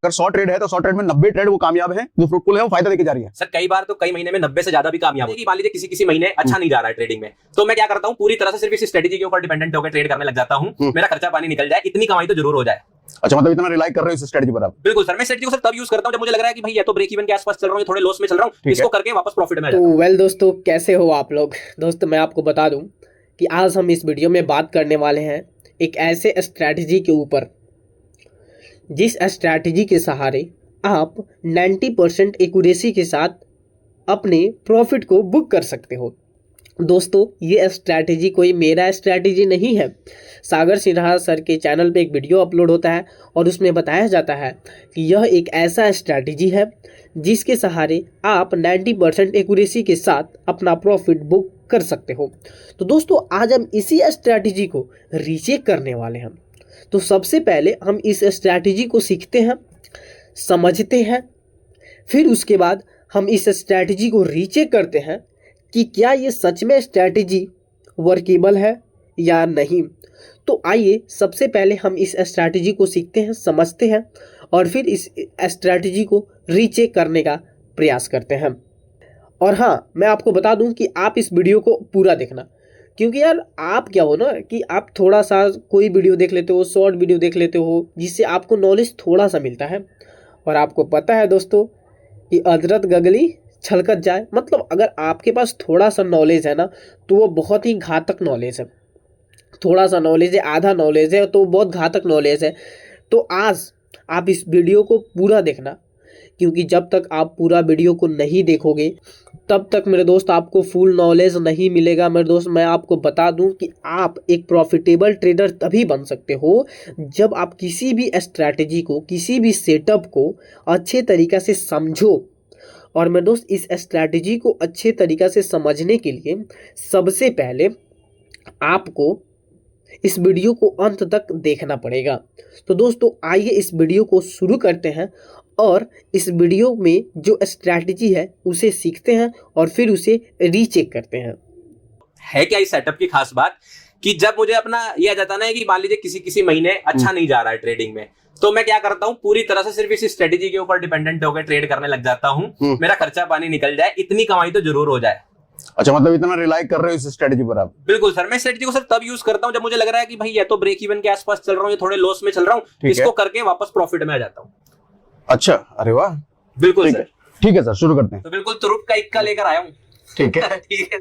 अगर 100 ट्रेड है तो 100 ट्रेड में 90 ट्रेड वो कामयाब है, वो फ्रूटफुल है, वो फायदा देके जा रही है। सर कई बार तो कई महीने में 90 से ज्यादा भी कामयाब है। मान लीजिए किसी महीने अच्छा नहीं जा रहा है ट्रेडिंग में, तो मैं क्या करता हूँ, पूरी तरह से सिर्फ इस स्ट्रेटेजी के ऊपर डिपेंडेंट होकर ट्रेड करने लग जाता हूँ। मेरा खर्चा पानी निकल जाए, इतनी कमाई तो जरूर हो जाए। अच्छा, मतलब इतना रिलाई कर रहे हो इस स्ट्रेटेजी पर आप? बिल्कुल सर, मैं स्ट्रेटेजी को सर तब यूज करता हूं जब मुझे लग रहा है कि भाई या तो ब्रेक इवन के आसपास चल रहा हूं या थोड़े लॉस में चल रहा हूं, इसको करके वापस प्रॉफिट में आ जाता हूं। तो वेल दोस्तों, कैसे हो आप लोग? दोस्तों मैं आपको बता दूं कि आज हम इस वीडियो में बात करने वाले हैं एक ऐसे स्ट्रैटेजी के ऊपर जिस स्ट्रैटेजी के सहारे आप 90% एक्यूरेसी के साथ अपने प्रॉफिट को बुक कर सकते हो। दोस्तों ये स्ट्रैटेजी कोई मेरा स्ट्रैटेजी नहीं है। सागर सिन्हा सर के चैनल पे एक वीडियो अपलोड होता है और उसमें बताया जाता है कि यह एक ऐसा स्ट्रैटेजी है जिसके सहारे आप 90% एक्यूरेसी के साथ अपना प्रॉफिट बुक कर सकते हो। तो दोस्तों आज हम इसी स्ट्रैटेजी को रीचेक करने वाले हैं। तो सबसे पहले हम इस स्ट्रैटेजी को सीखते हैं, समझते हैं, फिर उसके बाद हम इस स्ट्रैटेजी को रीचेक करते हैं कि क्या ये सच में स्ट्रैटेजी वर्केबल है या नहीं। तो आइए सबसे पहले हम इस स्ट्रैटेजी को सीखते हैं, समझते हैं और फिर इस स्ट्रैटेजी को रीचेक करने का प्रयास करते हैं। और हाँ, मैं आपको बता दूं कि आप इस वीडियो को पूरा देखना, क्योंकि यार आप क्या हो ना कि आप थोड़ा सा कोई वीडियो देख लेते हो, शॉर्ट वीडियो देख लेते हो, जिससे आपको नॉलेज थोड़ा सा मिलता है। और आपको पता है दोस्तों कि अदरक गगली छलकत जाए, मतलब अगर आपके पास थोड़ा सा नॉलेज है ना तो वो बहुत ही घातक नॉलेज है। थोड़ा सा नॉलेज है, आधा नॉलेज है तो बहुत घातक नॉलेज है। तो आज आप इस वीडियो को पूरा देखना, क्योंकि जब तक आप पूरा वीडियो को नहीं देखोगे तब तक मेरे दोस्त आपको फुल नॉलेज नहीं मिलेगा। मेरे दोस्त मैं आपको बता दूं कि आप एक प्रॉफिटेबल ट्रेडर तभी बन सकते हो जब आप किसी भी स्ट्रैटेजी को, किसी भी सेटअप को अच्छे तरीक़े से समझो। और मेरे दोस्त इस स्ट्रैटेजी को अच्छे तरीक़े से समझने के लिए सबसे पहले आपको इस वीडियो को अंत तक देखना पड़ेगा। तो दोस्तों आइए इस वीडियो को शुरू करते हैं और इस वीडियो में जो स्ट्रैटेजी है उसे सीखते हैं और फिर उसे रीचेक करते हैं। है क्या इस सेटअप की खास बात कि जब मुझे अपना ये आ जाता ना कि मान लीजिए किसी महीने अच्छा नहीं जा रहा है ट्रेडिंग में, तो मैं क्या करता हूं, पूरी तरह से सिर्फ इस स्ट्रेटेजी के ऊपर डिपेंडेंट होकर ट्रेड करने लग जाता हूं। मेरा खर्चा पानी निकल जाए, इतनी कमाई तो जरूर हो जाए। अच्छा, मतलब इतना रिलाई कर रहे हो इस स्ट्रेटेजी पर आप? बिल्कुल सर, मैं स्ट्रेटेजी को सर तब यूज करता हूं जब मुझे लग रहा है कि भाई या तो ब्रेक इवन के आसपास चल रहा हूं या थोड़े लॉस में चल रहा हूं, इसको करके वापस प्रॉफिट में आ जाता हूं। अच्छा, अरे वाह, बिल्कुल सर। ठीक है सर, शुरू करते हैं। तो बिल्कुल तुरुप का इक्का लेकर आया हूं। ठीक है ठीक है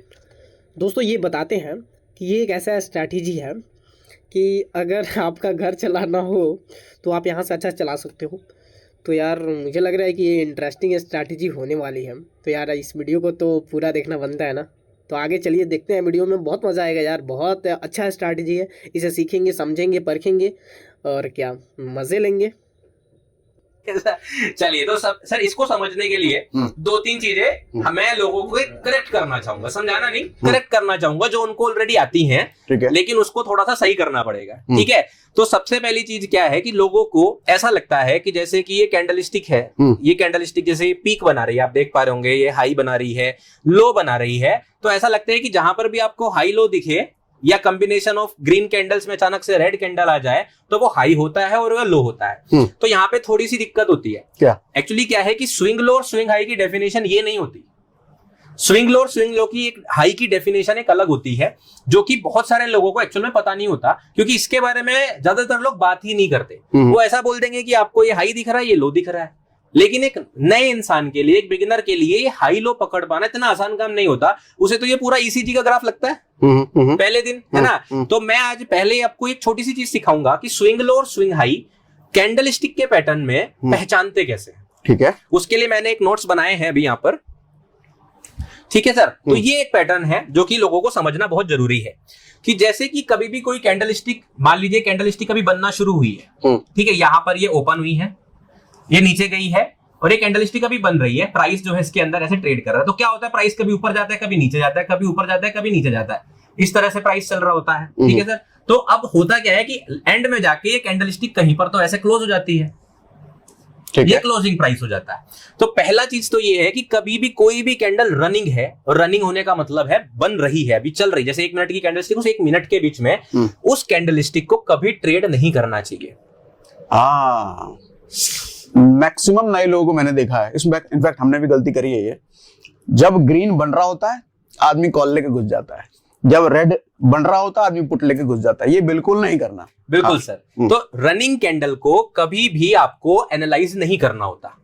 दोस्तों ये बताते हैं कि ये एक ऐसा स्ट्रैटेजी है कि अगर आपका घर चलाना हो तो आप यहाँ से अच्छा चला सकते हो। तो यार मुझे लग रहा है कि ये इंटरेस्टिंग स्ट्रैटेजी होने वाली है। तो यार इस वीडियो को तो पूरा देखना बनता है ना। तो आगे चलिए देखते हैं, वीडियो में बहुत मज़ा आएगा यार। बहुत अच्छा स्ट्रैटेजी है, इसे सीखेंगे, समझेंगे, परखेंगे और क्या मज़े लेंगे। चलिए तो सब सर इसको समझने के लिए दो तीन चीजें मैं लोगों को करेक्ट करना चाहूंगा, समझाना नहीं, करेक्ट करना चाहूंगा जो उनको ऑलरेडी आती हैं, लेकिन उसको थोड़ा सा सही करना पड़ेगा। ठीक है, तो सबसे पहली चीज क्या है कि लोगों को ऐसा लगता है कि जैसे कि ये कैंडलस्टिक है, ये कैंडलस्टिक जैसे पीक बना रही है, आप देख पा रहे होंगे, ये हाई बना रही है, लो बना रही है, तो ऐसा लगता है कि जहां पर भी आपको हाई लो दिखे या कॉम्बिनेशन ऑफ ग्रीन कैंडल्स में अचानक से रेड कैंडल आ जाए तो वो हाई होता है और वो लो होता है। तो यहाँ पे थोड़ी सी दिक्कत होती है। क्या एक्चुअली क्या है कि स्विंग लो और स्विंग हाई की डेफिनेशन ये नहीं होती। स्विंग लो और स्विंग लो की एक हाई की डेफिनेशन एक अलग होती है, जो कि बहुत सारे लोगों को एक्चुअल में पता नहीं होता, क्योंकि इसके बारे में ज्यादातर लोग बात ही नहीं करते। वो ऐसा बोल देंगे कि आपको ये हाई दिख रहा है, ये लो दिख रहा है, लेकिन एक नए इंसान के लिए, एक बिगिनर के लिए ये हाई लो पकड़ पाना इतना आसान काम नहीं होता। उसे तो ये पूरा ईसीजी का ग्राफ लगता है पहले दिन, है ना। तो मैं आज पहले आपको एक छोटी सी चीज सिखाऊंगा कि स्विंग लो और स्विंग हाई कैंडलस्टिक के पैटर्न में पहचानते कैसे। ठीक है, उसके लिए मैंने एक नोट्स बनाए हैं अभी यहाँ पर। ठीक है सर, तो ये एक पैटर्न है जो कि लोगों को समझना बहुत जरूरी है कि जैसे कि कभी भी कोई कैंडलस्टिक, मान लीजिए कैंडलस्टिक कभी बनना शुरू हुई है, ठीक है, यहां पर ये ओपन हुई है, ये नीचे गई है और ये कैंडलस्टिक अभी बन रही है, प्राइस जो है इसके अंदर ऐसे ट्रेड कर रहा है। तो क्या होता है, प्राइस कभी ऊपर जाता है, कभी नीचे जाता है, कभी ऊपर जाता है, कभी नीचे जाता है, इस तरह से प्राइस चल रहा होता है। ठीक है सर, तो अब होता क्या है कि एंड में जाके ये कैंडलस्टिक कहीं पर तो ऐसे क्लोज हो जाती है, ये क्लोजिंग प्राइस हो जाता है। तो पहला चीज तो ये है कि कभी भी कोई भी कैंडल रनिंग है, और रनिंग होने का मतलब है बन रही है, अभी चल रही, जैसे 1 मिनट की कैंडलस्टिक, उस 1 मिनट के बीच में उस कैंडलस्टिक को कभी ट्रेड नहीं करना चाहिए। मैक्सिमम नए लोगों को मैंने देखा है, इसमें इनफैक्ट हमने भी गलती करी है ये, जब ग्रीन बन रहा होता है आदमी कॉल लेके घुस जाता है, जब रेड बन रहा होता है आदमी पुट लेके घुस जाता है। ये बिल्कुल नहीं करना। बिल्कुल हाँ। सर। तो रनिंग कैंडल को कभी भी आपको एनालाइज नहीं करना होता,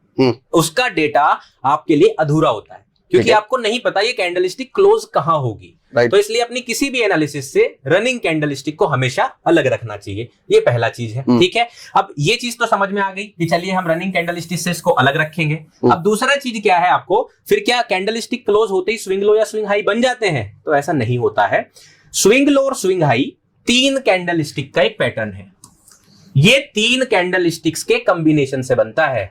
उसका डेटा आपके लिए अधूरा होता है, क्योंकि आपको नहीं पता ये कैंडलस्टिक क्लोज कहां होगी। तो इसलिए अपनी किसी भी एनालिसिस से रनिंग कैंडलस्टिक को हमेशा अलग रखना चाहिए। ये पहला चीज है, ठीक है। अब ये चीज तो समझ में आ गई कि चलिए हम रनिंग कैंडलस्टिक से इसको अलग रखेंगे। अब दूसरा चीज क्या है, आपको फिर क्या कैंडलस्टिक क्लोज होते ही स्विंग लो या स्विंग हाई बन जाते हैं? तो ऐसा नहीं होता है। स्विंग लो और स्विंग हाई 3 कैंडलस्टिक का एक पैटर्न है। ये 3 कैंडलस्टिक्स के कॉम्बिनेशन से बनता है।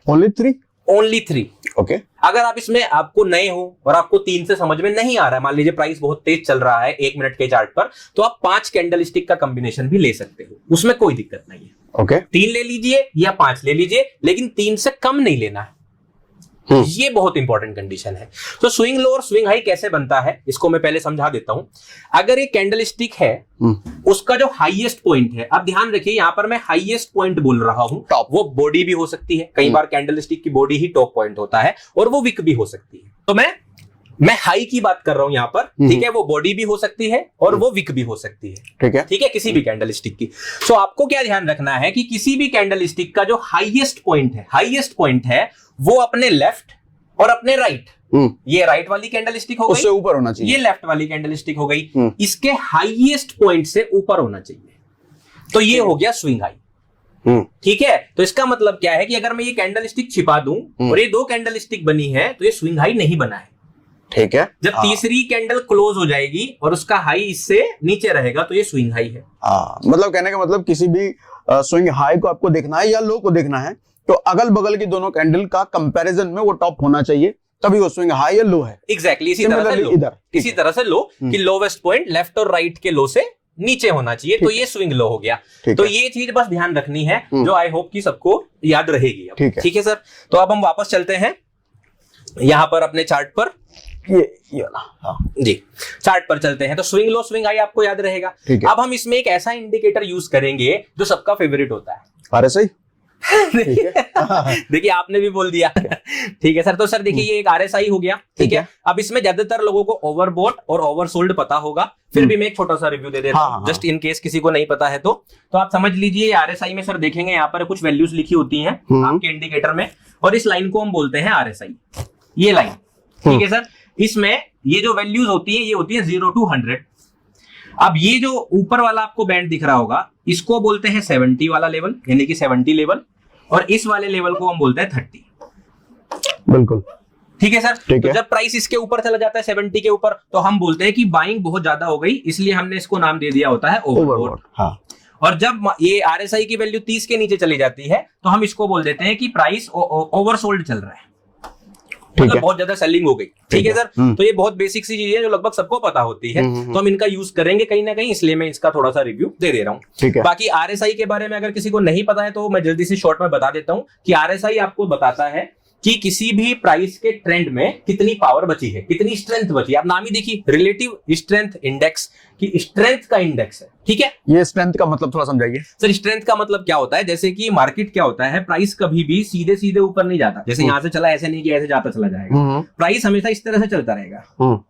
ओनली 3। ओके। अगर आप इसमें आपको नए हो और आपको 3 से समझ में नहीं आ रहा है, मान लीजिए प्राइस बहुत तेज चल रहा है 1 मिनट के चार्ट पर, तो आप 5 कैंडलस्टिक का कॉम्बिनेशन भी ले सकते हो, उसमें कोई दिक्कत नहीं है। ओके। 3 ले लीजिए या 5 ले लीजिए, लेकिन 3 से कम नहीं लेना है। ये बहुत इंपॉर्टेंट कंडीशन है। तो स्विंग लो और स्विंग हाई कैसे बनता है इसको मैं पहले समझा देता हूं। अगर एक कैंडलस्टिक है, उसका जो हाईएस्ट पॉइंट है, आप ध्यान रखिए यहां पर मैं हाईएस्ट पॉइंट बोल रहा हूं, वो बॉडी भी हो सकती है। कई बार कैंडलस्टिक की बॉडी ही टॉप पॉइंट होता है और वो विक भी हो सकती है। तो मैं हाई की बात कर रहा हूं यहां पर, ठीक है। वो बॉडी भी हो सकती है और वो विक भी हो सकती है, ठीक है, किसी भी कैंडलस्टिक की। सो आपको क्या ध्यान रखना है कि किसी भी कैंडलस्टिक का जो हाईएस्ट पॉइंट है वो अपने लेफ्ट और अपने राइट, ये राइट वाली कैंडलस्टिक हो गई, उससे ऊपर होना चाहिए। ये लेफ्ट वाली कैंडलस्टिक हो गई, इसके हाईएस्ट पॉइंट से ऊपर होना चाहिए। तो ये हो गया स्विंग हाई, ठीक है। तो इसका मतलब क्या है कि अगर मैं ये कैंडलस्टिक छिपा दूं और ये 2 कैंडलस्टिक बनी है, तो ये स्विंग हाई नहीं बना है, ठीक है। जब तीसरी कैंडल क्लोज हो जाएगी और उसका हाई इससे नीचे रहेगा, तो ये स्विंग हाई है। मतलब कहने का मतलब किसी भी स्विंग हाई को आपको देखना है या लो को देखना है, तो अगल बगल की दोनों कैंडल का कंपैरिजन में वो टॉप होना चाहिए, तभी वो स्विंग हाई या लो है। एग्जैक्टली इसी तरह से लो कि लोवेस्ट पॉइंट लेफ्ट और राइट के लो से नीचे होना चाहिए, तो ये स्विंग लो हो गया। तो ये चीज बस ध्यान रखनी है, जो आई होप कि सबको याद रहेगी। ठीक है सर। तो अब हम वापस चलते हैं यहां पर अपने चार्ट पर, ये वाला, हाँ जी, चार्ट पर चलते हैं। तो स्विंग लो स्विंग हाई आपको याद रहेगा। अब हम इसमें एक ऐसा इंडिकेटर यूज करेंगे जो सबका फेवरेट होता है, RSI। देखिए आपने भी बोल दिया, ठीक है सर। तो सर देखिए ये एक RSI हो गया, ठीक है। अब इसमें ज्यादातर लोगों को ओवरबॉट और ओवरसोल्ड पता होगा, फिर भी मैं एक छोटा सा रिव्यू दे देता हूं, जस्ट इन केस किसी को नहीं पता है तो आप समझ लीजिए। RSI में सर देखेंगे यहाँ पर कुछ वैल्यूज लिखी होती हैं आपके इंडिकेटर में, और इस लाइन को हम बोलते हैं RSI, ये लाइन, ठीक है सर। इसमें ये जो वैल्यूज होती है ये होती है 0 to 100। अब ये जो ऊपर वाला आपको बैंड दिख रहा होगा, इसको बोलते हैं 70 वाला लेवल, यानी कि 70 लेवल, और इस वाले लेवल को हम बोलते हैं 30। बिल्कुल ठीक है सर। तो जब प्राइस इसके ऊपर चला जाता है 70 के ऊपर, तो हम बोलते हैं कि बाइंग बहुत ज्यादा हो गई, इसलिए हमने इसको नाम दे दिया होता है ओवरबॉट। हाँ। और जब ये RSI की वैल्यू 30 के नीचे चली जाती है, तो हम इसको बोल देते हैं कि प्राइस ओवरसोल्ड चल रहा है, मतलब बहुत ज्यादा सेलिंग हो गई। ठीक है सर। तो ये बहुत बेसिक सी चीज है जो लगभग सबको पता होती है, तो हम इनका यूज करेंगे कहीं ना कहीं, इसलिए मैं इसका थोड़ा सा रिव्यू दे दे रहा हूँ। बाकी RSI के बारे में अगर किसी को नहीं पता है तो मैं जल्दी से शॉर्ट में बता देता हूँ कि RSI आपको बताता है कि किसी भी प्राइस के ट्रेंड में कितनी पावर बची है, कितनी स्ट्रेंथ बची है। आप नाम ही देखिए, रिलेटिव स्ट्रेंथ इंडेक्स की स्ट्रेंथ का इंडेक्स है। ठीक है, ये स्ट्रेंथ का मतलब थोड़ा समझाइए सर। स्ट्रेंथ का मतलब क्या होता है, जैसे कि मार्केट क्या होता है, प्राइस कभी भी सीधे सीधे ऊपर नहीं जाता, जैसे यहां से चला ऐसे नहीं कि ऐसे जाता चला जाएगा। प्राइस हमेशा इस तरह से चलता रहेगा,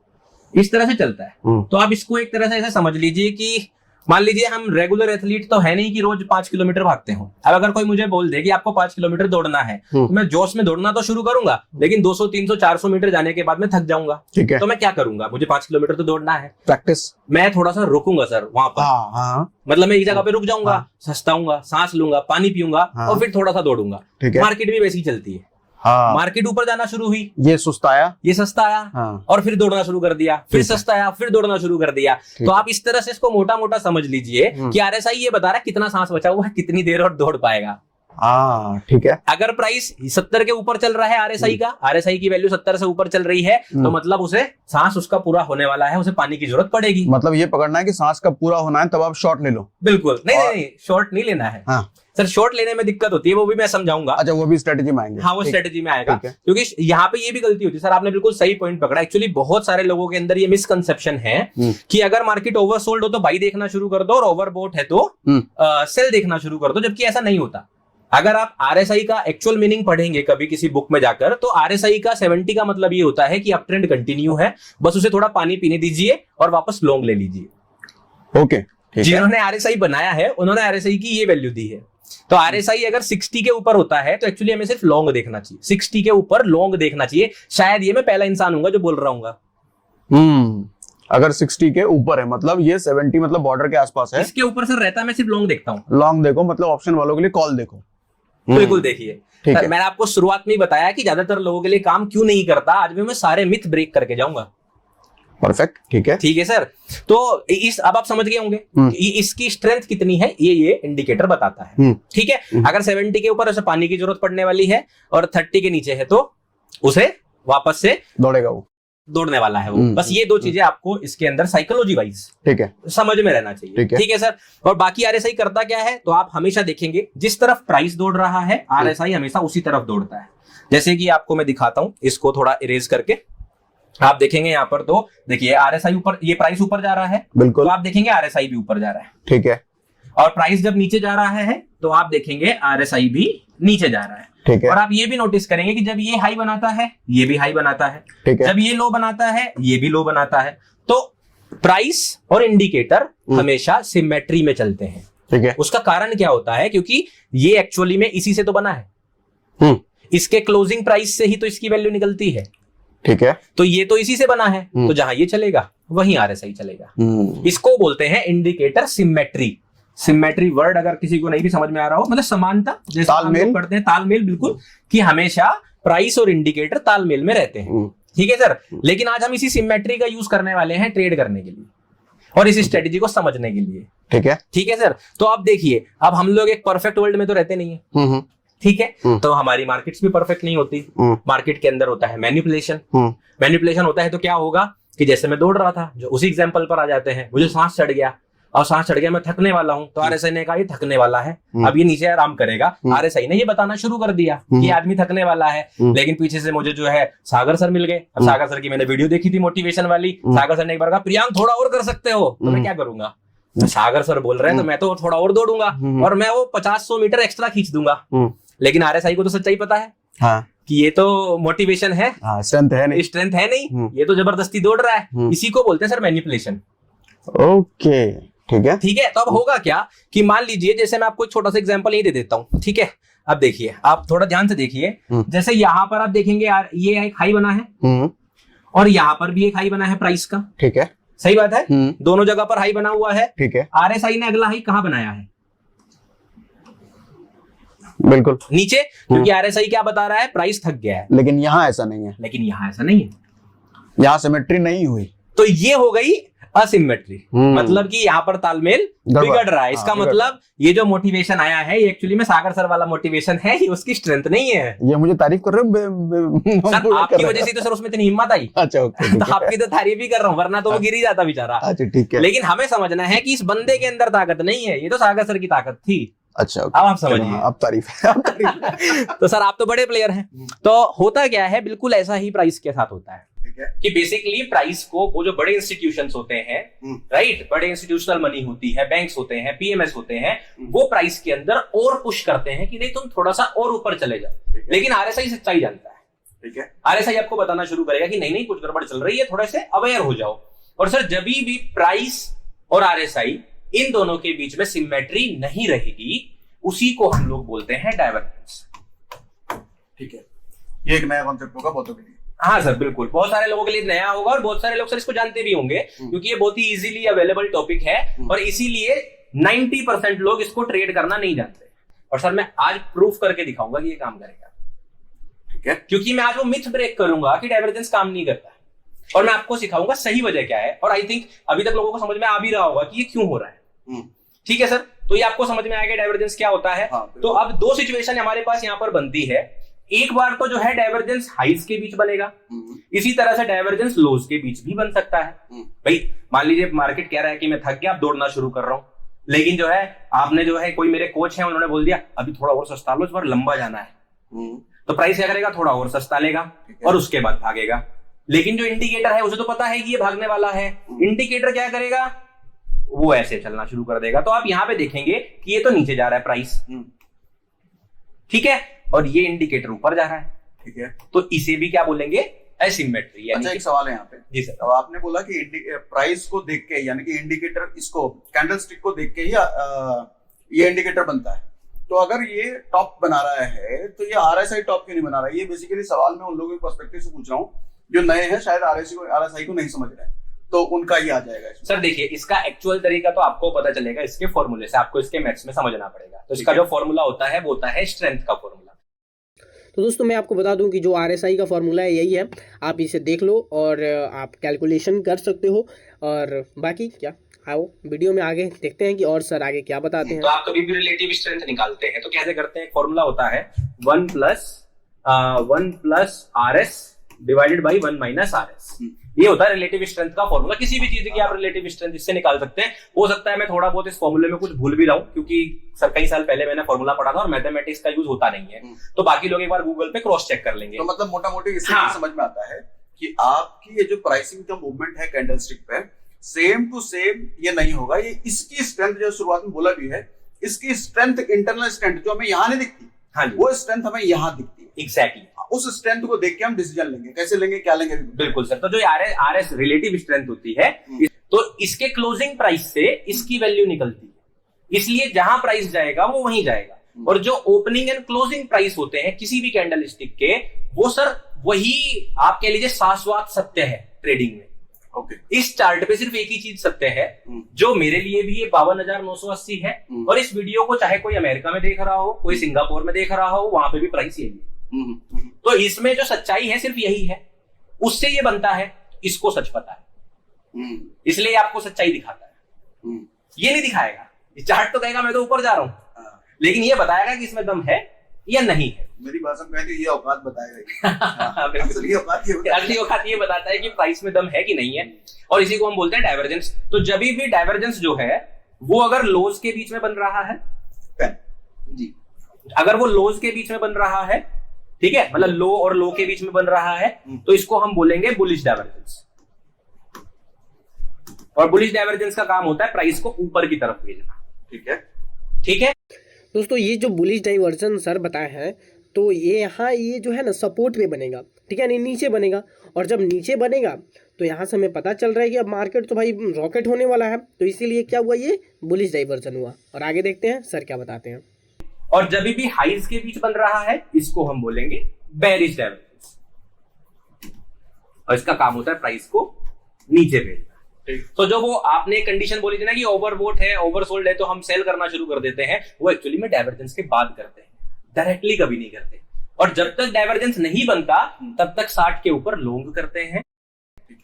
इस तरह से चलता है। तो आप इसको एक तरह से ऐसे समझ लीजिए कि मान लीजिए हम रेगुलर एथलीट तो है नहीं कि रोज 5 किलोमीटर भागते हो। अब अगर कोई मुझे बोल दे कि आपको 5 किलोमीटर दौड़ना है, तो मैं जोश में दौड़ना तो शुरू करूंगा, लेकिन 200, 300, 400 मीटर जाने के बाद में थक जाऊंगा। ठीक है, तो मैं क्या करूंगा, मुझे 5 किलोमीटर तो दौड़ना है, प्रैक्टिस। मैं थोड़ा सा रुकूंगा सर वहां पर। मतलब मैं एक जगह पे रुक जाऊंगा, सस्ताऊंगा, सांस लूंगा, पानी पीऊंगा, और फिर थोड़ा सा दौड़ूंगा। मार्केट भी वैसी ही चलती है। मार्केट ऊपर जाना शुरू हुई, ये सुस्ताया, ये सस्ता आया, और फिर दौड़ना शुरू कर दिया, फिर सस्ता आया, फिर दौड़ना शुरू कर दिया। तो आप इस तरह से इसको मोटा मोटा समझ लीजिए कि RSI ये बता रहा है कितना सांस बचा हुआ है, कितनी देर और दौड़ पाएगा। ठीक है। अगर प्राइस 70 के ऊपर चल रहा है RSI की वैल्यू 70 से ऊपर चल रही है, तो मतलब उसे सांस उसका पूरा होने वाला है, उसे पानी की जरूरत पड़ेगी। मतलब ये पकड़ना है कि सांस का पूरा होना है, तब आप शॉर्ट ले लो। बिल्कुल नहीं, शॉर्ट नहीं लेना है। सर शॉर्ट लेने में दिक्कत होती है, वो भी मैं समझाऊंगा। अच्छा, वो भी स्ट्रेटेजी में आएंगे। हाँ, वो स्ट्रेटेजी में आएगा, क्योंकि यहाँ पे ये भी गलती होती है। सर आपने बिल्कुल सही पॉइंट पकड़ा। एक्चुअली बहुत सारे लोगों के अंदर ये मिसकंसेप्शन है कि अगर मार्केट ओवरसोल्ड हो तो बाई देखना शुरू कर दो, और ओवरबॉट है तो सेल देखना शुरू कर दो, जबकि ऐसा नहीं होता। अगर आप आरएसआई का एक्चुअल मीनिंग पढ़ेंगे कभी किसी बुक में जाकर, तो आरएसआई का 70 का मतलब ये होता है कि अप ट्रेंड कंटिन्यू है, बस उसे थोड़ा पानी पीने दीजिए और वापस लॉन्ग ले लीजिए। ओके, ठीक है। जिन्होंने आरएसआई बनाया है उन्होंने आरएसआई की ये वैल्यू दी है। तो आरएसआई अगर 60 के ऊपर होता है तो एक्चुअली हमें सिर्फ लॉन्ग देखना चाहिए, 60 के ऊपर लॉन्ग देखना चाहिए। शायद ये मैं पहला इंसान हूंगा जो बोल रहा हूँ। अगर 60 के ऊपर है मतलब ये 70 मतलब बॉर्डर के आसपास है, इसके ऊपर सर रहता है, मैं सिर्फ लॉन्ग देखता हूँ। लॉन्ग देखो मतलब ऑप्शन वालों के लिए कॉल देखो। बिल्कुल देखिए, ठीक सर है। मैंने आपको शुरुआत में ही बताया कि ज्यादातर लोगों के लिए काम क्यों नहीं करता। आज भी मैं सारे मिथ ब्रेक करके जाऊंगा। परफेक्ट, ठीक है। ठीक है सर। तो इस अब आप समझ गए होंगे इसकी स्ट्रेंथ कितनी है, ये इंडिकेटर बताता है। ठीक है। अगर 70 के ऊपर उसे पानी की जरूरत पड़ने वाली है और 30 के नीचे है तो उसे वापस से दौड़ेगा वो, दौड़ने वाला है वो। बस ये दो चीजें आपको इसके अंदर साइकोलॉजी वाइज ठीक है समझ में रहना चाहिए। ठीक है सर। और बाकी आरएसआई करता क्या है, तो आप हमेशा देखेंगे जिस तरफ प्राइस दौड़ रहा है आरएसआई हमेशा उसी तरफ दौड़ता है। जैसे कि आपको मैं दिखाता हूं, इसको थोड़ा इरेज करके आप देखेंगे यहाँ पर, तो देखिए आरएसआई ऊपर, ये प्राइस ऊपर जा रहा है, बिल्कुल, तो आप देखेंगे आरएसआई भी ऊपर जा रहा है। ठीक है। और प्राइस जब नीचे जा रहा है तो आप देखेंगे आरएसआई भी नीचे जा रहा है। ठीक है। और आप ये भी नोटिस करेंगे कि जब ये हाई बनाता है ये भी हाई बनाता है, ठीक है। जब ये लो बनाता है ये भी लो बनाता है। तो प्राइस और इंडिकेटर हमेशा सिमेट्री में चलते हैं। ठीक है। उसका कारण क्या होता है, क्योंकि ये एक्चुअली में इसी से तो बना है, इसके क्लोजिंग प्राइस से ही तो इसकी वैल्यू निकलती है। ठीक है। तो ये तो इसी से बना है, तो जहां ये चलेगा वहीं आरएसआई चलेगा। इसको बोलते हैं इंडिकेटर सिमेट्री। सिमेट्री वर्ड अगर किसी को नहीं भी समझ में आ रहा हो, मतलब समानता, जैसे हम लोग करते हैं तालमेल, बिल्कुल, कि हमेशा प्राइस और इंडिकेटर तालमेल में रहते हैं। ठीक है सर। लेकिन आज हम इसी सिमेट्री का यूज करने वाले हैं ट्रेड करने के लिए और इस स्ट्रेटेजी को समझने के लिए। ठीक है। ठीक है सर। तो आप देखिए, अब हम लोग एक परफेक्ट वर्ल्ड में तो रहते नहीं है। ठीक है। तो हमारी मार्केट्स भी परफेक्ट नहीं होती। मार्केट के अंदर होता है मैनिपुलेशन। मैनिपुलेशन होता है तो क्या होगा कि जैसे मैं दौड़ रहा था, जो उसी एग्जांपल पर आ जाते हैं, मुझे सांस चढ़ गया और सांस चढ़ गया, मैं थकने वाला हूं, तो आरएसआई ने कहा ये थकने वाला है, अब ये नीचे आराम करेगा। आरएसआई ने ये बताना शुरू कर दिया कि आदमी थकने वाला है। लेकिन पीछे से मुझे जो है सागर सर मिल गए। अब सागर सर की मैंने वीडियो देखी थी मोटिवेशन वाली। सागर सर ने एक बार कहा प्रियांक थोड़ा और कर सकते हो, तो मैं क्या करूंगा, सागर सर बोल रहे हैं तो मैं तो थोड़ा और दौड़ूंगा और मैं वो 50-100 मीटर एक्स्ट्रा खींच दूंगा। लेकिन आरएसआई को तो सच्चाई पता है कि ये तो मोटिवेशन है, स्ट्रेंथ है नहीं, स्ट्रेंथ है नहीं, ये तो जबरदस्ती दौड़ रहा है। इसी को बोलते हैं सर मैनिपुलेशन। ओके, ठीक है। ठीक है। तो अब होगा क्या कि मान लीजिए, जैसे मैं आपको एक छोटा सा एग्जांपल ये दे देता हूं। ठीक है। अब देखिए, आप थोड़ा ध्यान से देखिए, जैसे यहां पर आप देखेंगे यार ये एक हाई बना है और यहां पर भी एक हाई बना है प्राइस का। ठीक है। सही बात है। दोनों जगह पर हाई बना हुआ है। ठीक है। आरएसआई ने अगला हाई कहां बनाया है? बिल्कुल नीचे, क्योंकि आरएसआई क्या बता रहा है, प्राइस थक गया है। लेकिन यहाँ ऐसा नहीं है, लेकिन यहाँ ऐसा नहीं है, यहाँ सिमेट्री नहीं हुई, तो ये हो गई असिमेट्री। मतलब कि यहाँ पर तालमेल बिगड़ रहा है। इसका मतलब ये जो मोटिवेशन आया है, ये एक्चुअली में सागर सर वाला मोटिवेशन है, ये उसकी स्ट्रेंथ नहीं है। ये मुझे तारीफ कर रहे हो सर, आपकी वजह से तो सर उसमें इतनी हिम्मत आई। अच्छा, ओके, तो आपकी तो तारीफ ही कर रहा हूँ, वरना तो वो गिर ही जाता बेचारा। अच्छा, ठीक है। लेकिन हमें समझना है कि इस बंदे के अंदर ताकत नहीं है, ये तो सागर सर की ताकत थी। अच्छा, अब आप समझिए। अब तारीफ है। तो सर आप तो बड़े प्लेयर हैं। तो होता क्या है, बिल्कुल ऐसा ही प्राइस के साथ होता है कि बेसिकली प्राइस को वो जो बड़े इंस्टीट्यूशंस होते हैं, राइट, बड़े इंस्टीट्यूशनल मनी होती है, बैंक्स होते हैं, पीएमएस होते हैं, वो प्राइस के अंदर और पुश करते हैं कि नहीं तुम थोड़ा सा और ऊपर चले जाओ। लेकिन आरएसआई सच्चाई जानता है। ठीक है। आरएसआई आपको बताना शुरू करेगा कि नहीं कुछ गड़बड़ चल रही है, थोड़े से अवेयर हो जाओ। और सर जब भी प्राइस और आरएसआई इन दोनों के बीच में सिमेट्री नहीं रहेगी, उसी को हम लोग बोलते हैं डाइवर्जेंस। ठीक है। ये एक नया कॉन्सेप्ट होगा बहुतों के लिए। हाँ सर, बिल्कुल, बहुत सारे लोगों के लिए नया होगा और बहुत सारे लोग सर इसको जानते भी होंगे, क्योंकि ये बहुत ही इजीली अवेलेबल टॉपिक है और इसीलिए 90% लोग इसको ट्रेड करना नहीं जानते। और सर मैं आज प्रूफ करके दिखाऊंगा कि ये काम करेगा। ठीक है। क्योंकि मैं आज वो मिथ ब्रेक करूंगा कि डाइवर्जेंस काम नहीं करता और मैं आपको सिखाऊंगा सही वजह क्या है। और आई थिंक अभी तक लोगों को समझ में आ भी रहा होगा कि ये क्यों हो रहा है। ठीक है सर। तो ये आपको समझ में आएगा डाइवर्जेंस क्या होता है। तो अब दो सिचुएशन हमारे पास यहाँ पर बनती है। एक बार तो जो है डाइवर्जेंस हाइज के बीच बनेगा, इसी तरह से डाइवर्जेंस लोज के बीच भी बन सकता है। भाई मान लीजिए मार्केट कह रहा है कि मैं थक गया, अब दौड़ना शुरू कर रहा हूं, लेकिन जो है आपने जो है कोई मेरे कोच है उन्होंने बोल दिया अभी थोड़ा और सस्ता लो, इस बार लंबा जाना है, तो प्राइस क्या करेगा, थोड़ा और सस्ता लेगा और उसके बाद भागेगा। लेकिन जो इंडिकेटर है उसे तो पता है कि ये भागने वाला है, इंडिकेटर क्या करेगा, वो ऐसे चलना शुरू कर देगा। तो आप यहां पे देखेंगे कि ये तो नीचे जा रहा है प्राइस, ठीक है, और ये इंडिकेटर ऊपर जा रहा है, ठीक है। तो इसे भी क्या बोलेंगे, एसिमेट्री। अच्छा, एक सवाल है यहाँ पे। जी सर। अब आपने बोला कि प्राइस को देख के, यानी कि इंडिकेटर, इसको कैंडलस्टिक को देख के ही ये इंडिकेटर बनता है। तो अगर ये टॉप बना रहा है तो ये आरएसआई टॉप क्यों नहीं बना रहा है? ये बेसिकली सवाल मैं उन लोगों के पर्सपेक्टिव से पूछ रहा हूँ जो नए हैं, शायद आरएसआई को नहीं समझ रहे हैं, तो उनका ये आ जाएगा इसमें। सर देखिए, इसका एक्चुअल तरीका तो आपको पता चलेगा इसके फॉर्मूले से, आपको इसके मैथ्स में समझना पड़ेगा। तो इसका जो फॉर्मूला होता है वो होता है स्ट्रेंथ का फॉर्मूला। तो दोस्तों मैं आपको बता दूं कि जो आरएसआई का फॉर्मूला है यही है, आप इसे देख लो और आप कैलकुलेशन कर सकते हो। और बाकी क्या, आओ वीडियो में आगे देखते हैं कि और सर आगे क्या बताते हैं। तो आप कभी भी रिलेटिव स्ट्रेंथ निकालते हैं तो कैसे करते हैं, फॉर्मूला होता है 1 plus RS divided by 1 minus RS। ये होता है रिलेटिव स्ट्रेंथ का फॉर्मूला। किसी भी चीज की आप रिलेटिव स्ट्रेंथ इससे निकाल सकते हैं। हो सकता है मैं थोड़ा बहुत इस फॉर्मूले में कुछ भूल भी रहा हूं, क्योंकि सर कई साल पहले मैंने फॉर्मूला पढ़ा था और मैथमेटिक्स का यूज होता नहीं है, तो बाकी लोग एक बार गूगल पे क्रॉस चेक कर लेंगे। तो मतलब मोटा मोटी इससे हाँ। समझ में आता है कि आपकी ये जो प्राइसिंग का मूवमेंट है कैंडलस्टिक पे, सेम टू सेम ये नहीं होगा। ये इसकी स्ट्रेंथ जो शुरुआत में बोला भी है, इसकी स्ट्रेंथ, इंटरनल स्ट्रेंथ जो हमें यहाँ नहीं दिखती, हाँ जी, वो स्ट्रेंथ हमें यहाँ दिखती है। एग्जैक्टली। उस स्ट्रेंथ को देख के हम डिसीजन लेंगे, कैसे लेंगे, क्या लेंगे। बिल्कुल सर। तो जो RS रिलेटिव स्ट्रेंथ होती है, तो इसके क्लोजिंग प्राइस से इसकी वैल्यू निकलती है, इसलिए जहां प्राइस जाएगा वो वहीं जाएगा। और जो ओपनिंग एंड क्लोजिंग प्राइस होते हैं किसी भी कैंडल स्टिक के, वो सर वही आप कह लीजिए शाश्वत सत्य है ट्रेडिंग में। ओके। इस चार्ट पे सिर्फ एक ही चीज सत्य है, जो मेरे लिए भी ये 52,980 है, और इस वीडियो को चाहे कोई अमेरिका में देख रहा हो, कोई सिंगापुर में देख रहा हो, वहां पे भी प्राइस यही है। तो इसमें जो सच्चाई है सिर्फ यही है, उससे ये बनता है, इसको सच पता है, इसलिए आपको सच्चाई दिखाता है। ये नहीं दिखाएगा, ये चार्ट तो कहेगा मैं तो ऊपर जा रहा हूं, लेकिन ये बताएगा कि इसमें दम है या नहीं है। मेरी भाषा में ये औकात बताएगा। असली औकात ये बताता है कि प्राइस में दम है कि नहीं है, और इसी को हम बोलते हैं डाइवर्जेंस। तो जब भी डाइवर्जेंस जो है वो अगर लोज के बीच में बन रहा है जी, अगर वो लोज के बीच में बन रहा है, ठीक है, मतलब लो और लो के बीच में बन रहा है, तो इसको हम बोलेंगे बुलिश डाइवर्जेंस। और बुलिश डाइवर्जेंस का काम होता है प्राइस को ऊपर की तरफ भेजना। ठीक है, ठीक है दोस्तों, ये जो बुलिश डाइवर्जन सर बताए हैं, तो ये यहाँ ये जो है ना सपोर्ट पे बनेगा, ठीक है, नहीं नीचे बनेगा। और जब नीचे बनेगा तो यहाँ से हमें पता चल रहा है कि अब मार्केट तो भाई रॉकेट होने वाला है, तो इसीलिए क्या हुआ, ये बुलिश डाइवर्जन हुआ। और आगे देखते हैं सर क्या बताते हैं। और जब भी हाइज के बीच बन रहा है इसको हम बोलेंगे बेरिश डाइवर्जेंस, और इसका काम होता है प्राइस को नीचे भेजना। तो जो वो आपने कंडीशन बोली थी ना कि ओवरबोट है, ओवरसोल्ड है, तो हम सेल करना शुरू कर देते हैं, वो एक्चुअली में डाइवर्जेंस के बाद करते हैं, डायरेक्टली कभी नहीं करते। और जब तक डाइवर्जेंस नहीं बनता तब तक 60 के ऊपर लॉन्ग करते हैं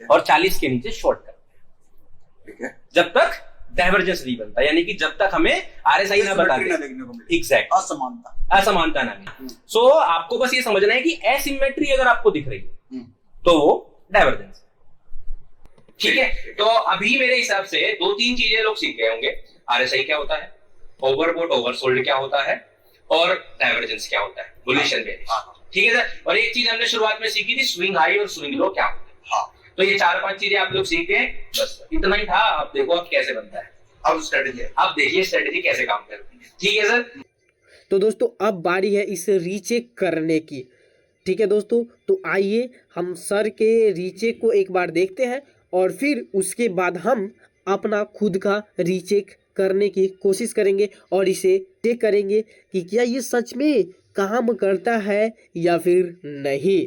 और 40 के नीचे शॉर्ट करते हैं। ठीक है, जब तक डाइवर्जेंस नहीं बनता, यानी कि जब तक हमें RSI ना बता दे, एग्जैक्ट असमानता ना मिले। सो आपको बस ये समझना है कि एसिमेट्री अगर आपको दिख रही है तो वो डाइवर्जेंस। ठीक है, तो अभी मेरे हिसाब से 2-3 चीजें लोग सीख गए होंगे। RSI क्या होता है, ओवरबोट ओवरसोल्ड क्या होता है, और डाइवर्जेंस क्या होता है, बुलिश एंड बेरिश। ठीक है सर। और एक चीज हमने शुरुआत में सीखी थी, स्विंग हाई और स्विंग लो क्या होता है। तो ये 4-5 चीजें आप लोग सीख गए, बस इतना ही था। आप देखो अब कैसे बनता है, अब स्ट्रेटेजी, अब देखिए स्ट्रेटेजी कैसे काम करती है। ठीक है सर। तो दोस्तों अब बारी है इसे रीचेक करने की। ठीक है दोस्तों, तो आइए हम सर के रीचेक को एक बार देखते हैं और फिर उसके बाद हम अपना खुद का रीचेक करने की कोशिश करेंगे और इसे चेक करेंगे कि क्या ये सच में काम करता है या फिर नहीं।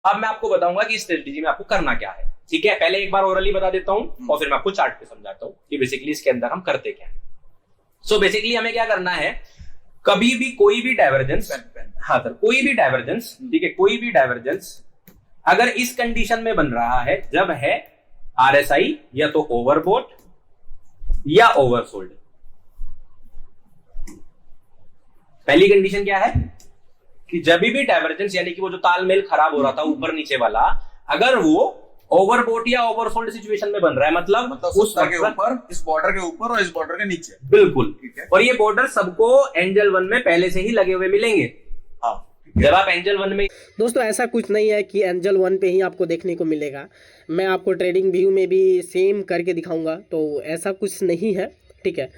अब मैं आपको बताऊंगा कि इस स्ट्रेटेजी में आपको करना क्या है। ठीक है, पहले एक बार ओरली बता देता हूं और फिर मैं आपको चार्ट पे समझाता हूं कि बेसिकली इसके अंदर हम करते क्या है। सो बेसिकली हमें क्या करना है, कभी भी कोई भी डाइवर्जेंस, हाँ सर, कोई भी डाइवर्जेंस, ठीक है, कोई भी डाइवर्जेंस अगर इस कंडीशन में बन रहा है, जब है RSI या तो ओवरबोट या ओवरसोल्ड। पहली कंडीशन क्या है कि जब भी डाइवर्जेंस, यानी कि वो जो तालमेल खराब हो रहा था ऊपर नीचे वाला, अगर वो ओवरबोट या ओवरसोल्ड सिचुएशन में बन रहा है, मतलब उस के ऊपर, इस बॉर्डर के ऊपर और इस बॉर्डर के नीचे, बिल्कुल। और ये बॉर्डर सबको एंजल 1 में पहले से ही लगे हुए मिलेंगे। जब आप एंजल 1 में, दोस्तों ऐसा कुछ नहीं है कि एंजल 1 पे ही आपको देखने को मिलेगा, मैं आपको ट्रेडिंग व्यू में भी सेम करके दिखाऊंगा, तो ऐसा कुछ नहीं है। ठीक है।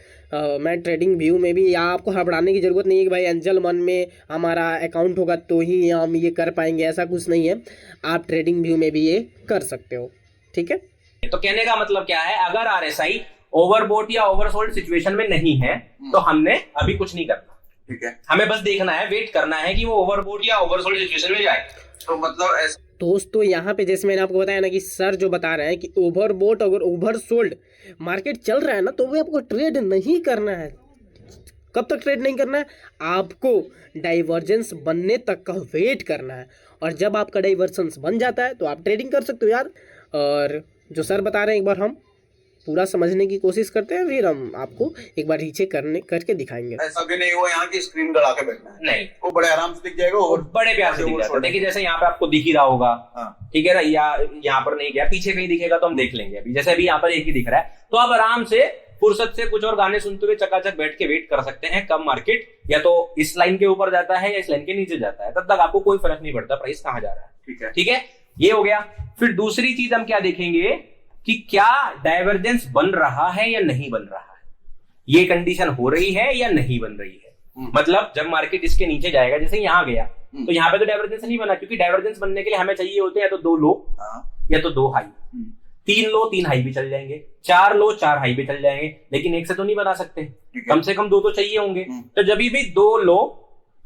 मैं ट्रेडिंग व्यू में भी, या आपको हड़बड़ाने की ज़रूरत नहीं है कि भाई एंजल वन में हमारा अकाउंट होगा तो ही हम ये कर पाएंगे, ऐसा कुछ नहीं है। आप ट्रेडिंग व्यू में भी ये कर सकते हो, ठीक है। तो कहने का मतलब क्या है, अगर आरएसआई ओवरबोट या ओवरसोल्ड सिचुएशन में नहीं है तो हमने अभी कुछ नहीं करना, ठीक है। हमें बस देखना है, वेट करना है कि वो ओवरबोट या ओवरसोल्ड सिचुएशन में जाए। तो मतलब ऐसा दोस्तों यहाँ पे जैसे मैंने आपको बताया ना कि सर जो बता रहे हैं कि ओवरबोट अगर ओवरसोल्ड मार्केट चल रहा है ना तो वो आपको ट्रेड नहीं करना है। कब तक ट्रेड नहीं करना है? आपको डाइवर्जेंस बनने तक का वेट करना है, और जब आपका डाइवर्जेंस बन जाता है तो आप ट्रेडिंग कर सकते हो यार। और जो सर बता रहे हैं एक बार हम पूरा समझने की कोशिश करते हैं, फिर हम आपको एक बार नीचे करके दिखाएंगे। ऐसा भी नहीं हुआ यहाँ की स्क्रीन गड़ा के बैठना है, नहीं, वो बड़े आराम से दिख जाएगा और बड़े प्यार से दिख जाता है। देखिए जैसे यहाँ पे आपको दिख ही रहा होगा, ठीक है ना, या यहाँ पर नहीं गया, पीछे कहीं दिखेगा तो हम देख लेंगे। अभी जैसे अभी यहाँ पर एक ही दिख रहा है, तो आप आराम से फुर्सत से कुछ और गाने सुनते हुए चकाचक बैठ के वेट कर सकते हैं। कब मार्केट या तो इस लाइन के ऊपर जाता है या इस लाइन के नीचे जाता है, तब तक आपको कोई फर्क नहीं पड़ता प्राइस कहाँ जा रहा है। ठीक है, ठीक है, ये हो गया। फिर दूसरी चीज हम क्या देखेंगे कि क्या डाइवर्जेंस बन रहा है या नहीं बन रहा है, ये कंडीशन हो रही है या नहीं बन रही है। मतलब जब मार्केट इसके नीचे जाएगा, जैसे यहाँ गया, तो यहाँ पे तो डाइवर्जेंस नहीं बना, क्योंकि डाइवर्जेंस बनने के लिए हमें चाहिए होते हैं या तो 2 लो या तो 2 हाई। 3 लो 3 हाई भी चल जाएंगे, 4 लो 4 हाई भी चल जाएंगे, लेकिन एक से तो नहीं बना सकते, कम से कम 2 तो चाहिए होंगे। तो जब भी 2 लो,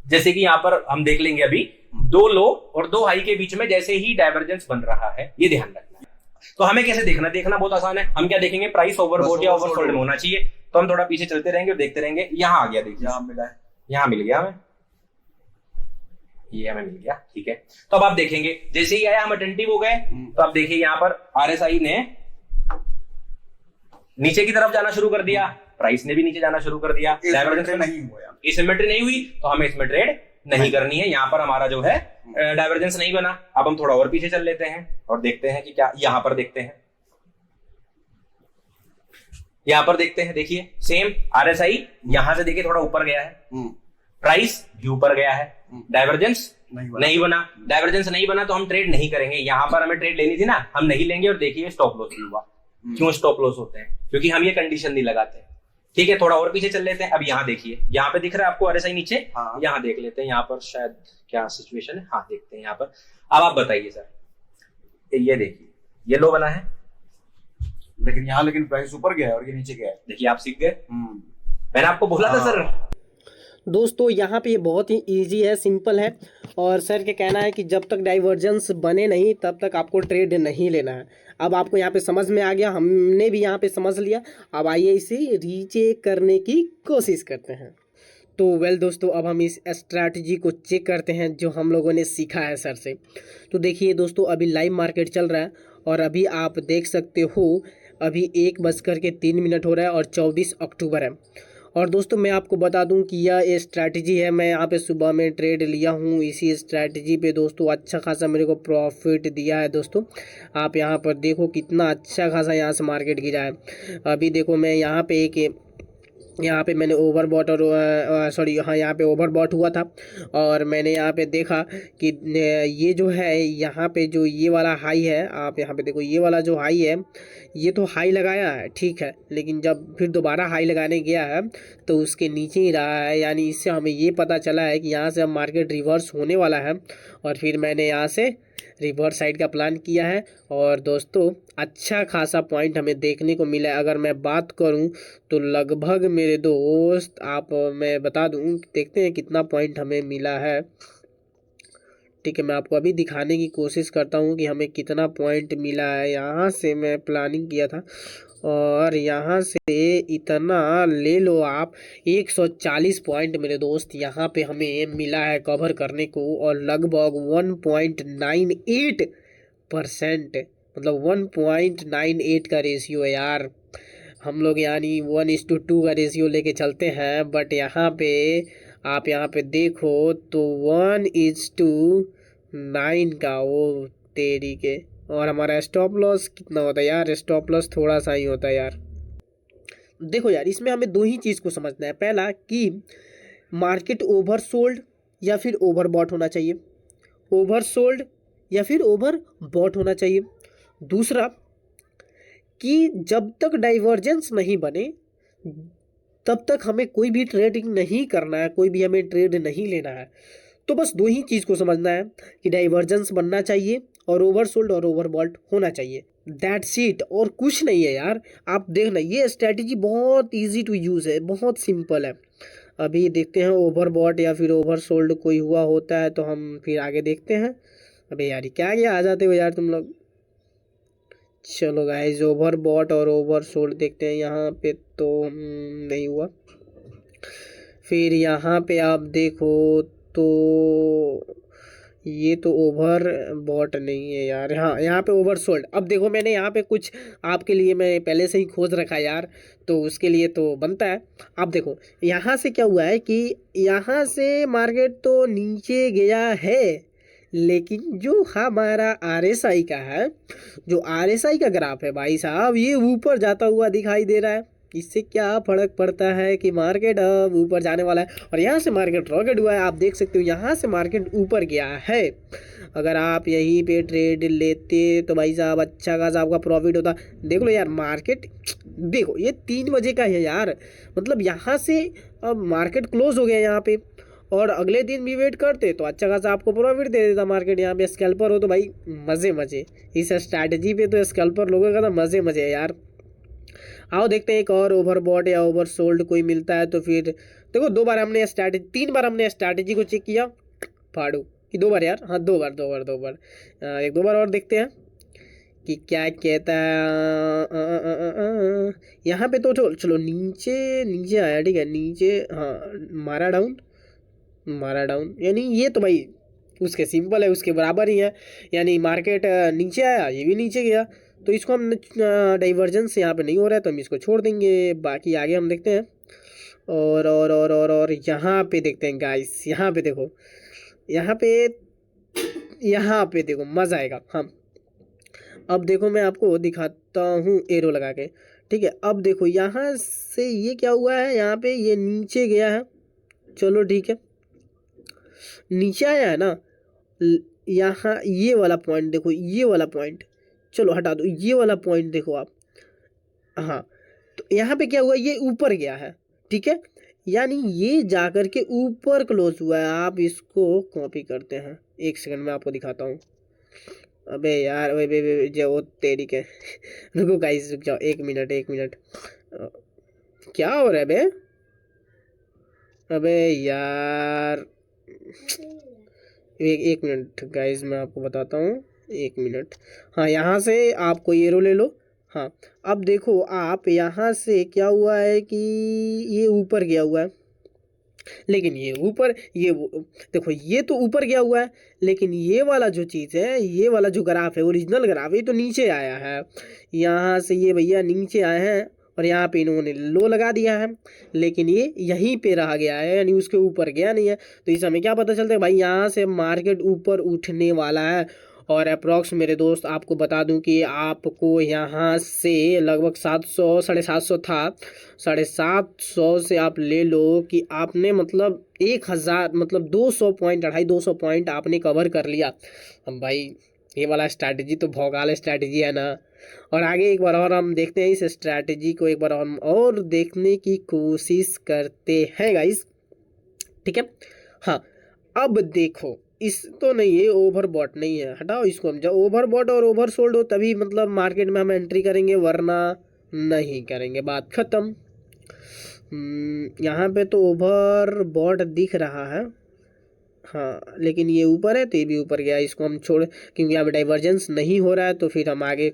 जैसे कि यहाँ पर हम देख लेंगे अभी 2 लो और 2 हाई के बीच में जैसे ही डाइवर्जेंस बन रहा है, ये ध्यान रखना है। तो हमें कैसे देखना, देखना बहुत आसान है। हम क्या देखेंगे, प्राइस ओवरबोट या ओवरसोल्ड में होना चाहिए। तो हम थोड़ा पीछे चलते रहेंगे और देखते रहेंगे। यहाँ आ गया, देखिए यहाँ मिला है, यहाँ मिल गया हमें, ये हमें मिल गया, ठीक है। तो अब आप देखेंगे जैसे ही आया हम अटेंटिव हो गए, तो आप देखिए यहाँ पर आरएसआई ने नीचे की तरफ जाना शुरू कर दिया, प्राइस ने भी नीचे जाना शुरू कर दिया। डाइवर्जेंस नहीं हुआ, सिमेट्री नहीं हुई तो हमें इसमें ट्रेड नहीं करनी है। यहाँ पर हमारा जो है डाइवर्जेंस नहीं बना। अब हम थोड़ा और पीछे चल लेते हैं और देखते हैं कि क्या यहां पर देखते हैं, यहां पर देखते हैं। देखिए सेम आरएसआई यहां से देखिए थोड़ा ऊपर गया है, प्राइस भी ऊपर गया है, डाइवर्जेंस नहीं बना। डाइवर्जेंस नहीं बना तो हम ट्रेड नहीं करेंगे। यहां पर हमें ट्रेड लेनी थी ना, हम नहीं लेंगे। और देखिए स्टॉप लॉस भी हुआ। क्यों स्टॉप लॉस होते हैं? क्योंकि हम ये कंडीशन नहीं लगाते। ठीक है, थोड़ा और पीछे चल लेते हैं। अब यहाँ देखिए, यहाँ पे दिख रहा है आपको आरएसआई नीचे, यहाँ देख लेते हैं। यहाँ पर शायद क्या सिचुएशन है, हाँ देखते हैं यहाँ पर। अब आप बताइए सर, ये देखिए ये लो बना है, लेकिन यहाँ प्राइस ऊपर गया है और ये नीचे गया है। देखिए आप सीख गए, मैंने आपको बोला था सर। दोस्तों यहाँ पे ये बहुत ही इजी है, सिंपल है। और सर के कहना है कि जब तक डाइवर्जेंस बने नहीं तब तक आपको ट्रेड नहीं लेना है। अब आपको यहाँ पे समझ में आ गया, हमने भी यहाँ पे समझ लिया। अब आइए इसे रीचेक करने की कोशिश करते हैं। तो वेल दोस्तों, अब हम इस स्ट्रैटेजी को चेक करते हैं जो हम लोगों ने सीखा है सर से। तो देखिए दोस्तों, अभी लाइव मार्केट चल रहा है और अभी आप देख सकते हो अभी 1:03 हो रहा है और 24 अक्टूबर है। और दोस्तों मैं आपको बता दूं कि यह स्ट्रैटेजी है, मैं यहाँ पे सुबह में ट्रेड लिया हूँ इसी स्ट्रैटेजी पे दोस्तों। अच्छा खासा मेरे को प्रॉफिट दिया है दोस्तों। आप यहाँ पर देखो कितना अच्छा खासा यहाँ से मार्केट गिरा है। अभी देखो मैं यहाँ पे यहाँ पे मैंने ओवरबॉट और सॉरी हाँ यहाँ पे ओवरबॉट हुआ था। और मैंने यहाँ पे देखा कि ये जो है यहाँ पे जो ये वाला हाई है, आप यहाँ पे देखो ये वाला जो हाई है, ये तो हाई लगाया है ठीक है, लेकिन जब फिर दोबारा हाई लगाने गया है तो उसके नीचे ही रहा है। यानी इससे हमें ये पता चला है कि यहाँ से अब मार्केट रिवर्स होने वाला है। और फिर मैंने यहाँ से रिवर्स साइड का प्लान किया है। और दोस्तों अच्छा खासा पॉइंट हमें देखने को मिला है। अगर मैं बात करूं तो लगभग मेरे दोस्त मैं बता दूं, देखते हैं कितना पॉइंट हमें मिला है। ठीक है, मैं आपको अभी दिखाने की कोशिश करता हूं कि हमें कितना पॉइंट मिला है। यहाँ से मैं प्लानिंग किया था और यहाँ से इतना ले लो आप, 140 पॉइंट मेरे दोस्त यहाँ पे हमें मिला है कवर करने को। और लगभग 1.98%, मतलब 1.98 का रेशियो है यार। हम लोग यानी 1:2 का रेशियो लेके चलते हैं, बट यहाँ पे आप यहाँ पे देखो तो 1:9 का, वो तेरी के। और हमारा स्टॉप लॉस कितना होता है यार? स्टॉप लॉस थोड़ा सा ही होता है यार। देखो यार, इसमें हमें 2 ही चीज़ को समझना है। पहला कि मार्केट ओवरसोल्ड या फिर ओवरबॉट होना चाहिए, ओवरसोल्ड या फिर ओवरबॉट होना चाहिए। दूसरा कि जब तक डाइवर्जेंस नहीं बने, तब तक हमें कोई भी ट्रेडिंग नहीं करना है, कोई भी हमें ट्रेड नहीं लेना है। तो बस दो ही चीज़ को समझना है कि डाइवर्जेंस बनना चाहिए और ओवरसोल्ड और ओवरबॉट होना चाहिए, दैट्स इट, और कुछ नहीं है यार। आप देखना ये स्ट्रैटेजी बहुत इजी टू यूज़ है, बहुत सिंपल है। अभी देखते हैं ओवरबॉट या फिर ओवरसोल्ड कोई हुआ होता है तो हम फिर आगे देखते हैं। अबे यार क्या आ जाते हो यार तुम लोग। चलो गाइस ओवरबॉट और ओवरसोल्ड देखते हैं। यहाँ पे तो नहीं हुआ। फिर यहाँ पे आप देखो तो ये तो ओवर बॉट नहीं है यार। हाँ यहाँ पे ओवरसोल्ड। अब देखो मैंने यहाँ पे कुछ आपके लिए मैं पहले से ही खोज रखा यार, तो उसके लिए तो बनता है। आप देखो यहाँ से क्या हुआ है कि यहाँ से मार्केट तो नीचे गया है, लेकिन जो हमारा RSI का है, जो RSI का ग्राफ है भाई साहब, ये ऊपर जाता हुआ दिखाई दे रहा है। इससे क्या फर्क पड़ता है कि मार्केट अब ऊपर जाने वाला है और यहाँ से मार्केट रॉकेट हुआ है। आप देख सकते हो यहाँ से मार्केट ऊपर गया है। अगर आप यहीं पे ट्रेड लेते तो भाई साहब अच्छा खासा आपका प्रॉफिट होता। देख लो यार मार्केट, देखो ये 3 बजे का है यार, मतलब यहाँ से अब मार्केट क्लोज हो गया यहाँ पे, और अगले दिन भी वेट करते तो अच्छा खासा आपको प्रॉफिट दे देता मार्केट। यहाँ पे स्कैल्पर हो तो भाई मज़े इस स्ट्रैटेजी पे तो स्कैल्पर लोगों का तो मज़े है यार। आओ देखते हैं एक और ओवरबॉट या ओवरसोल्ड कोई मिलता है तो फिर देखो 2 बार हमने स्ट्रैटेजी, 3 बार हमने स्ट्रैटेजी को चेक किया फाड़ू कि 2 बार यार। हाँ 2 बार 1-2 बार और देखते हैं कि क्या कहता है। यहाँ पे तो चलो नीचे आया, ठीक है नीचे, हाँ मारा डाउन यानी ये तो भाई उसके सिंपल है, उसके बराबर ही है। यानी मार्केट नीचे आया, ये भी नीचे गया, तो इसको हम डाइवर्जेंस यहाँ पे नहीं हो रहा है तो हम इसको छोड़ देंगे। बाकी आगे हम देखते हैं। और यहाँ पे देखते हैं गाइस, यहाँ पे देखो, यहाँ पे देखो मज़ा आएगा। हाँ अब देखो मैं आपको दिखाता हूँ एरो लगा के, ठीक है। अब देखो यहाँ से ये क्या हुआ है, यहाँ पे ये नीचे गया है, चलो ठीक है नीचे आया है ना। यहाँ ये वाला पॉइंट देखो, ये वाला पॉइंट चलो हटा दो, ये वाला पॉइंट देखो आप। हाँ तो यहाँ पे क्या हुआ, ये ऊपर गया है, ठीक है, यानी ये जाकर के ऊपर क्लोज हुआ है। आप इसको कॉपी करते हैं, 1 सेकंड में आपको दिखाता हूँ। अबे यार वे जो तेरी के रुको गाइस रुक जाओ, 1 मिनट क्या हो रहा है बे। अबे यार 1 मिनट गाइस मैं आपको बताता हूँ, 1 मिनट। हाँ यहाँ से आप कोई एरो ले लो। हाँ अब देखो आप यहाँ से क्या हुआ है कि ये ऊपर गया हुआ है, लेकिन ये ऊपर देखो ये तो ऊपर गया हुआ है, लेकिन ये वाला जो चीज़ है, ये वाला जो ग्राफ है ओरिजिनल ग्राफ, ये तो नीचे आया है। यहाँ से ये भैया नीचे आए हैं और यहाँ पे इन्होंने लो लगा दिया है, लेकिन ये यहीं पे रह गया है, यानी उसके ऊपर गया नहीं है। तो इस हमें क्या पता चलता है भाई, यहाँ से मार्केट ऊपर उठने वाला है। और अप्रॉक्स मेरे दोस्त आपको बता दूं कि आपको यहाँ से लगभग 700 750 था, 750 से आप ले लो कि आपने मतलब 1000 मतलब 200 पॉइंट 250 पॉइंट आपने कवर कर लिया। अब भाई ये वाला स्ट्रैटेजी तो भौकाल स्ट्रैटेजी है ना। और आगे एक बार और हम देखते हैं, इस स्ट्रैटेजी को एक बार हम और देखने की कोशिश करते हैं गाइस, ठीक है। हाँ अब देखो इस तो नहीं है, ओवरबॉट नहीं है, हटाओ इसको। हम जब ओवरबॉट और ओवरसोल्ड हो तभी मतलब मार्केट में हम एंट्री करेंगे, वरना नहीं करेंगे, बात खत्म। यहाँ पे तो ओवरबॉट दिख रहा है, हाँ लेकिन ये ऊपर है तो ये भी ऊपर गया, इसको हम छोड़, क्योंकि यहाँ पे डाइवर्जेंस नहीं हो रहा है तो फिर हम आगे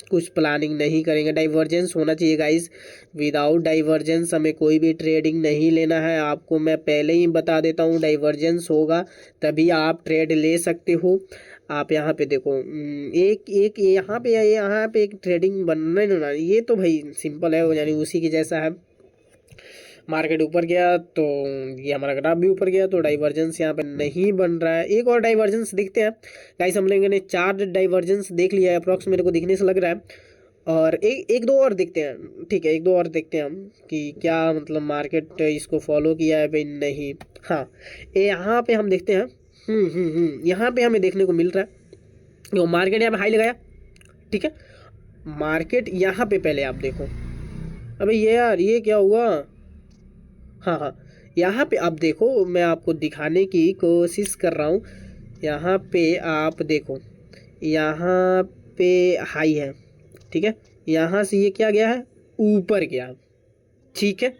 कुछ प्लानिंग नहीं करेंगे। डाइवर्जेंस होना चाहिए गाइस, विदाउट डाइवर्जेंस हमें कोई भी ट्रेडिंग नहीं लेना है। आपको मैं पहले ही बता देता हूँ, डाइवर्जेंस होगा तभी आप ट्रेड ले सकते हो। आप यहाँ पे देखो एक यहाँ पे एक ट्रेडिंग बनना, ये तो भाई सिंपल है, यानी उसी के जैसा है। मार्केट ऊपर गया तो ये हमारा ग्राफ भी ऊपर गया, तो डाइवर्जेंस यहाँ पे नहीं बन रहा है। एक और डाइवर्जेंस देखते हैं गाइस, हम लोगों ने 4 डाइवर्जेंस देख लिया है अप्रॉक्स, मेरे को दिखने से लग रहा है। और एक दो और देखते हैं, ठीक है, 1-2 और देखते हैं हम कि क्या मतलब मार्केट इसको फॉलो किया है भाई नहीं। हाँ यहाँ पे हम देखते हैं, यहाँ पे हमें देखने को मिल रहा है मार्केट यहाँ पे हाई लगाया, ठीक है। मार्केट यहाँ पे पहले आप देखो, अबे ये यार ये क्या हुआ? हाँ हाँ, यहाँ पे आप देखो, मैं आपको दिखाने की कोशिश कर रहा हूँ। यहाँ पे आप देखो, यहाँ पे हाई है, ठीक है, यहाँ से ये क्या गया है, ऊपर गया, ठीक है।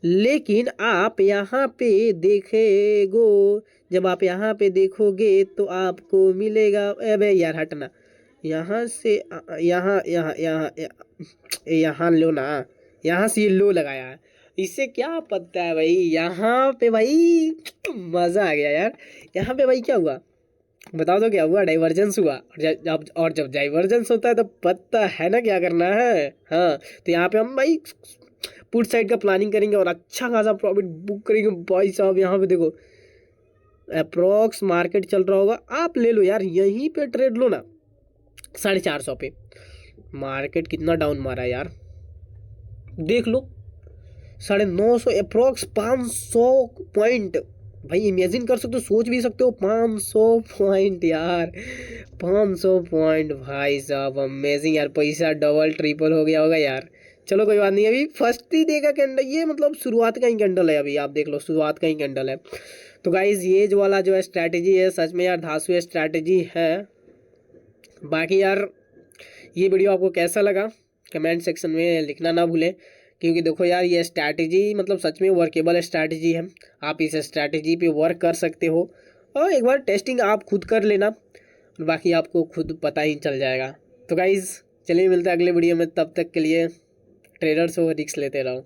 लेकिन आप यहाँ पे देखेगो, जब आप यहाँ पे देखोगे तो आपको मिलेगा, अबे यार हटना, यहाँ से यहाँ यहाँ यहाँ यहाँ लो ना, यहाँ से ये लो लगाया है, इससे क्या पता है भाई, यहाँ पे भाई मज़ा आ गया यार। यहाँ पे भाई क्या हुआ बताओ तो, क्या हुआ? डाइवर्जेंस हुआ। और जब डाइवर्जेंस होता है तो पता है ना क्या करना है। हाँ, तो यहाँ पे हम भाई पुट साइड का प्लानिंग करेंगे और अच्छा खासा प्रॉफिट बुक करेंगे भाई साहब। यहाँ पे देखो अप्रोक्स मार्केट चल रहा होगा, आप ले लो यार, यहीं पे ट्रेड लो ना, 450 पे। मार्केट कितना डाउन मारा है यार, देख लो, 950 अप्रोक्स 500 पॉइंट। भाई इमेजिन कर सकते हो, सोच भी सकते हो, 500 पॉइंट यार, 500 पॉइंट भाई साहब, अमेजिंग यार, पैसा डबल ट्रिपल हो गया होगा यार। चलो कोई बात नहीं, अभी फर्स्ट ही डे का कैंडल, ये मतलब शुरुआत का ही कैंडल है, अभी आप देख लो शुरुआत का ही कैंडल है। तो गाइज ये जो वाला जो है स्ट्रैटेजी है, सच में यार धांसू स्ट्रैटेजी है। बाकी यार ये वीडियो आपको कैसा लगा कमेंट सेक्शन में लिखना ना भूलें, क्योंकि देखो यार ये स्ट्रैटेजी मतलब सच में वर्केबल स्ट्रैटेजी है, आप इस स्ट्रैटेजी पे वर्क कर सकते हो और एक बार टेस्टिंग आप खुद कर लेना, बाकी आपको खुद पता ही चल जाएगा। तो गाइज़ चलिए मिलते हैं अगले वीडियो में, तब तक के लिए ट्रेडर्स हो रिस्क लेते रहो।